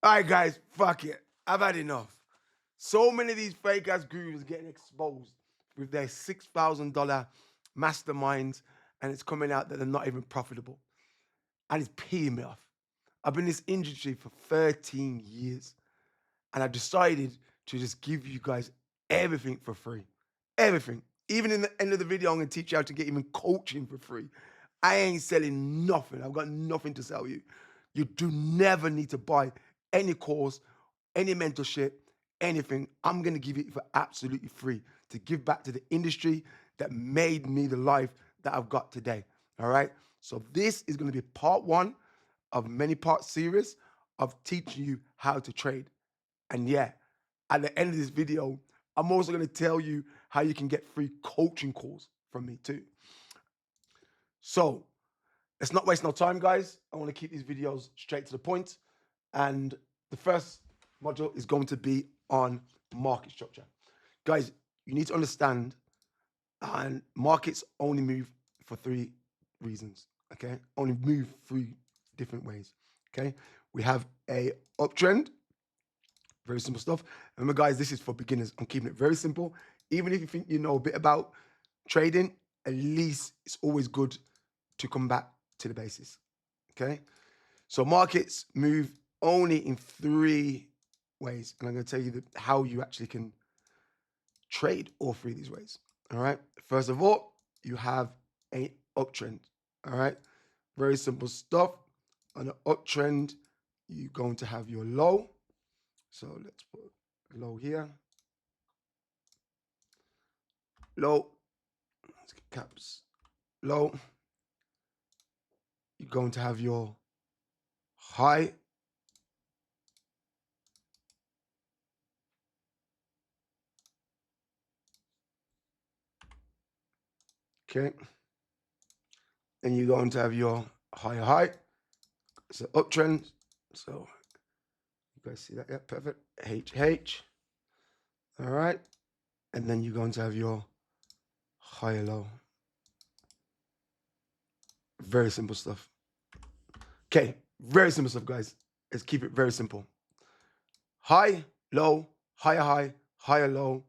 All right, guys, fuck it. I've had enough. So many of these fake ass gurus getting exposed with their $6,000 masterminds, and it's coming out that they're not even profitable. And it's peeing me off. I've been in this industry for 13 years, and I decided to just give you guys everything for free. Everything. Even in the end of the video, I'm gonna teach you how to get even coaching for free. I ain't selling nothing. I've got nothing to sell you. You do never need to buy any course, any mentorship, anything. I'm gonna give it for absolutely free to give back to the industry that made me the life that I've got today. All right. So this is gonna be part one of many part series of teaching you how to trade. And yeah, at the end of this video, I'm also going to tell you how you can get free coaching calls from me too. So let's not waste no time, guys. I want to keep these videos straight to the point. And the first module is going to be on market structure. Guys, you need to understand, and markets only move for three reasons, okay? Only move three different ways, okay? We have a uptrend. Very simple stuff. Remember, guys, this is for beginners. I'm keeping it very simple. Even if you think you know a bit about trading, at least it's always good to come back to the basis. Okay. So markets move only in three ways. And I'm going to tell you how you actually can trade all three of these ways. All right. First of all, you have an uptrend. All right. Very simple stuff. On an uptrend, you're going to have your low. So let's put low here. Low. Let's get caps. Low. You're going to have your high. Okay. And you're going to have your higher high. It's an uptrend. So you guys see that? Yeah, perfect. HH. All right. And then you're going to have your higher low. Very simple stuff. Okay. Very simple stuff, guys. Let's keep it very simple. High, low, higher, low,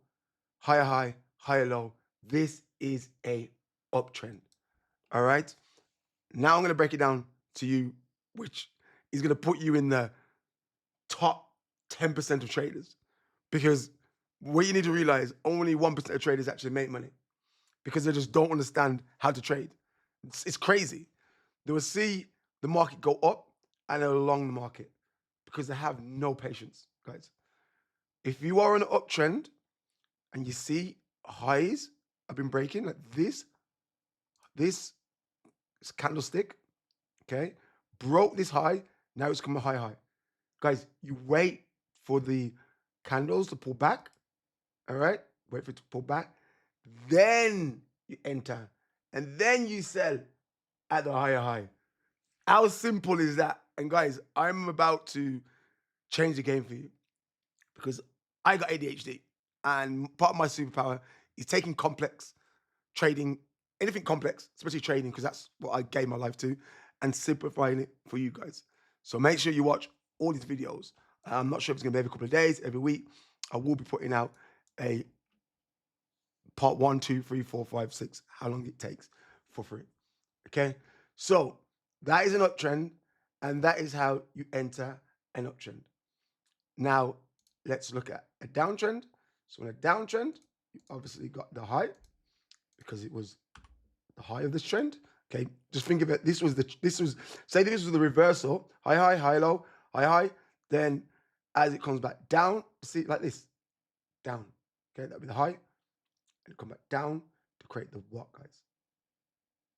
higher, low. This is a uptrend. All right. Now I'm going to break it down to you, which is going to put you in the top 10% of traders. Because what you need to realize, only 1% of traders actually make money because they just don't understand how to trade. It's crazy. They will see the market go up and they'll long the market because they have no patience, guys. If you are on an uptrend and you see highs have been breaking like this candlestick, okay, broke this high, now it's coming high. Guys, you wait for the candles to pull back, all right? Wait for it to pull back. Then you enter, and then you sell at the higher high. How simple is that? And guys, I'm about to change the game for you because I got ADHD, and part of my superpower is taking complex trading, anything complex, especially trading, because that's what I gave my life to, and simplifying it for you guys. So make sure you watch all these videos. I'm not sure if it's going to be every couple of days, every week. I will be putting out a part 1, 2, 3, 4, 5, 6, how long it takes for free. Okay. So that is an uptrend, and that is how you enter an uptrend. Now let's look at a downtrend. So in a downtrend, you obviously got the high because it was the high of this trend. Okay, just think of it. This was say this was the reversal. High, low, high. Then as it comes back down, see like this, down. Okay, that'll be the high. And come back down to create the what, guys?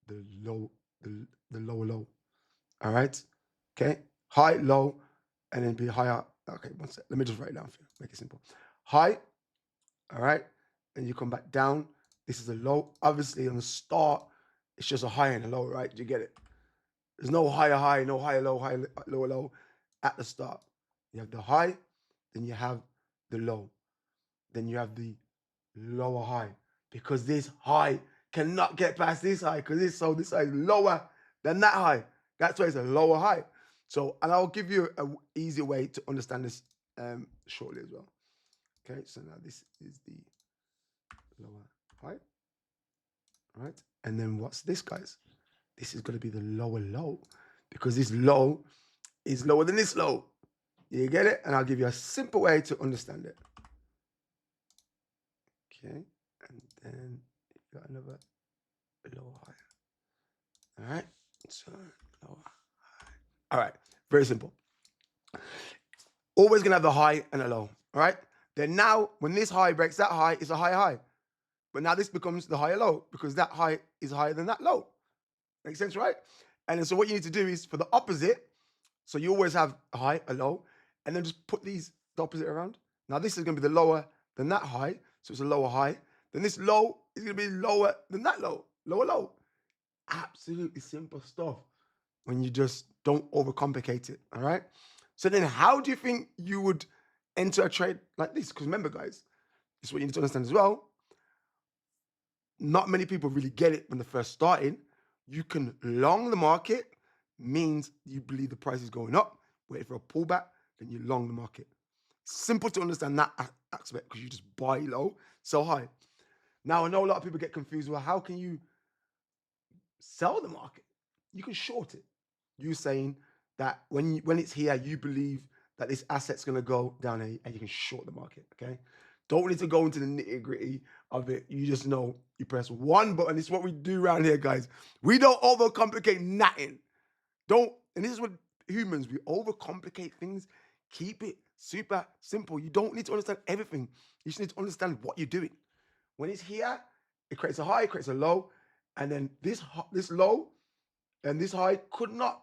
The low, the lower low. All right. Okay, high, low, and then be higher. Okay, one sec. Let me just write it down for you. Make it simple. High. All right, and you come back down. This is a low. Obviously, on the start, it's just a high and a low, right? Do you get it? There's no higher high, no higher low, lower low at the start. You have the high, then you have the low, then you have the lower high, because this high cannot get past this high because this high is lower than that high. That's why it's a lower high. So, and I'll give you an easier way to understand this shortly as well. Okay, so now this is the lower high, all right? And then what's this, guys? This is going to be the lower low, because this low is lower than this low. You get it? And I'll give you a simple way to understand it. Okay, and then you got another lower high. All right, so lower high. All right, very simple. Always gonna have the high and a low. All right. Then now, when this high breaks that high, it's a higher high. But now this becomes the higher low, because that high is higher than that low. Makes sense, right? And then so what you need to do is for the opposite. So you always have a high, a low, and then just put these the opposite around. Now this is going to be the lower than that high, so it's a lower high. Then this low is going to be lower than that low, lower low. Absolutely simple stuff when you just don't overcomplicate it. All right. So then, how do you think you would enter a trade like this? Because remember, guys, this is what you need to understand as well. Not many people really get it when they're first starting. You can long the market, means you believe the price is going up, wait for a pullback, then you long the market. Simple to understand that aspect, because you just buy low, sell high. Now, I know a lot of people get confused. Well, how can you sell the market? You can short it. You saying that when it's here, you believe that this asset's going to go down here, and you can short the market. Okay, don't need to go into the nitty gritty of it. You just know you press one button. This is what we do around here, guys. We don't overcomplicate nothing. Don't, and this is what humans, we overcomplicate things. Keep it super simple. You don't need to understand everything. You just need to understand what you're doing. When it's here, it creates a high, it creates a low, and then this low and this high could not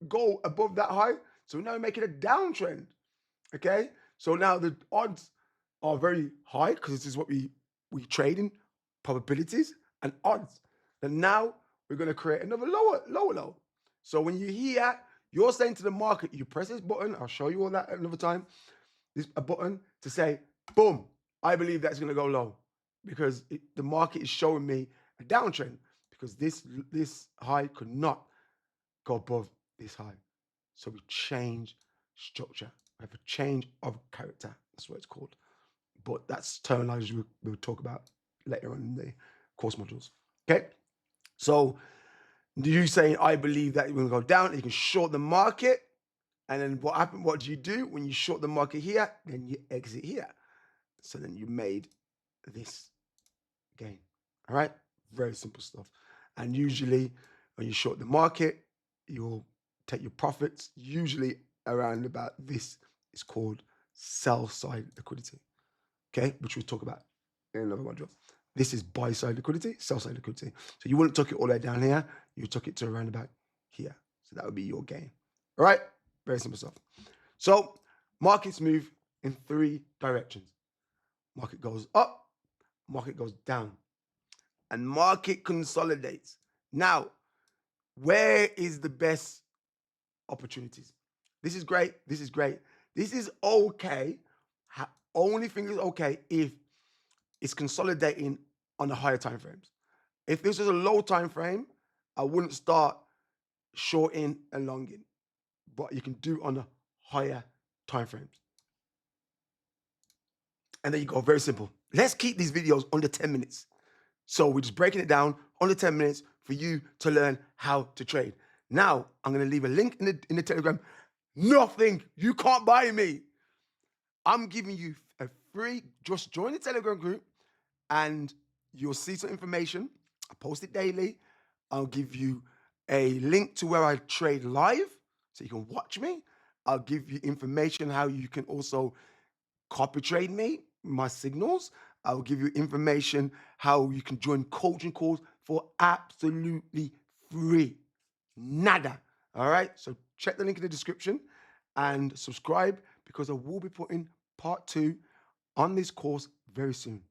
go above that high. So now we're making a downtrend. Okay. So now the odds are very high, because this is what we trade in, probabilities and odds. And now we're going to create another lower low. So when you hear, you're saying to the market, you press this button. I'll show you all that another time. This a button to say, boom, I believe that's going to go low, because the market is showing me a downtrend, because this high could not go above this high. So we change structure. We have a change of character. That's what it's called. But that's terminology we'll talk about later on in the course modules. Okay. So you saying, I believe that you're going to go down, you can short the market. And then what happened? What do you do when you short the market here? Then you exit here. So then you made this gain. All right. Very simple stuff. And usually when you short the market, you'll take your profits. Usually around about this is called sell side liquidity. Okay. Which we'll talk about in another module. This is buy side liquidity, sell side liquidity. So you wouldn't tuck it all the way down here. You took it to around about here. So that would be your gain. All right. Very simple stuff. So markets move in 3 directions. Market goes up, market goes down, and market consolidates. Now, where is the best opportunities? This is great. This is great. This is okay. Only thing is okay if it's consolidating on the higher time frames. If this was a low time frame, I wouldn't start shorting and longing. But you can do on the higher time frames. And there you go. Very simple. Let's keep these videos under 10 minutes. So we're just breaking it down under 10 minutes for you to learn how to trade. Now, I'm going to leave a link in the Telegram. Nothing. You can't buy me. I'm giving you a free, just join the Telegram group and you'll see some information. I post it daily. I'll give you a link to where I trade live so you can watch me. I'll give you information how you can also copy trade me, my signals. I'll give you information how you can join coaching calls for absolutely free. Nada. All right. So check the link in the description and subscribe, because I will be putting part 2 on this course very soon.